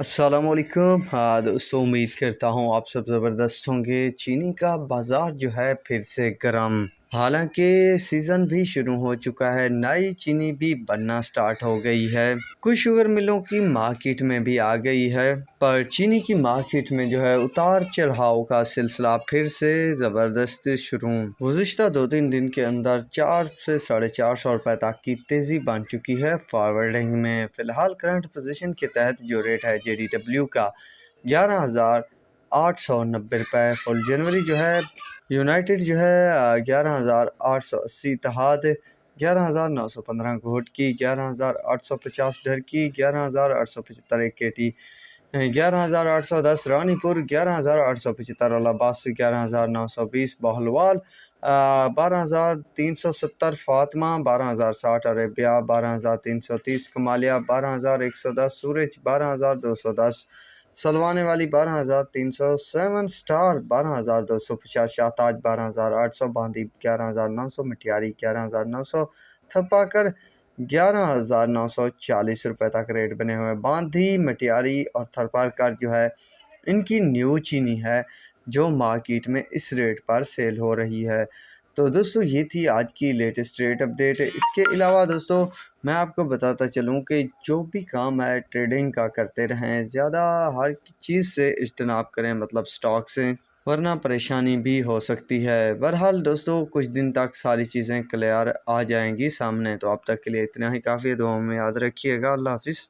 अस्सलामुअलैकुम। हाँ दोस्तों, उम्मीद करता हूँ आप सब ज़बरदस्त होंगे। चीनी का बाज़ार जो है फिर से गर्म, हालांकि सीज़न भी शुरू हो चुका है, नई चीनी भी बनना स्टार्ट हो गई है, कुछ शुगर मिलों की मार्केट में भी आ गई है। पर चीनी की मार्केट में जो है उतार चढ़ाव का सिलसिला फिर से ज़बरदस्त शुरू। गुज़िश्ता 2-3 दिन के अंदर 4 से 450 रुपये तक की तेज़ी बन चुकी है फॉरवर्डिंग में। फ़िलहाल करंट पोजीशन के तहत जो रेट है JDW का 11,890 रुपये। फुल जनवरी जो है यूनाइटेड जो है 11,880, इत्तेहाद 11,915 घोट की, 11,850 डर की, 11,875 KT, 11,810 रानीपुर, 11,875 अलाहाबाद, 11,920 बाहलवाल, 12,370 फातमा, 12,060 अरेबिया, 12,330 कमालिया, 12,110 सूरज, 12,210 सलवाने वाली, 12,300 सेवन स्टार, 12,250 शाहताज, 12,800 बांदी, 11,900 मिठियारी, 11,900 थपाकर, 11,940 रुपये तक रेट बने हुए। बांधी, मटियारी और थरपारकर जो है इनकी न्यू चीनी है जो मार्केट में इस रेट पर सेल हो रही है। तो दोस्तों, ये थी आज की लेटेस्ट रेट अपडेट। इसके अलावा दोस्तों, मैं आपको बताता चलूँ कि जो भी काम है ट्रेडिंग का करते रहें, ज़्यादा हर चीज़ से इज्तनाब करें, मतलब स्टॉक से, वरना परेशानी भी हो सकती है। बहरहाल दोस्तों, कुछ दिन तक सारी चीज़ें क्लियर आ जाएंगी सामने। तो अब तक के लिए इतना ही काफ़ी है। दुआ में याद रखिएगा। अल्लाह हाफिज़।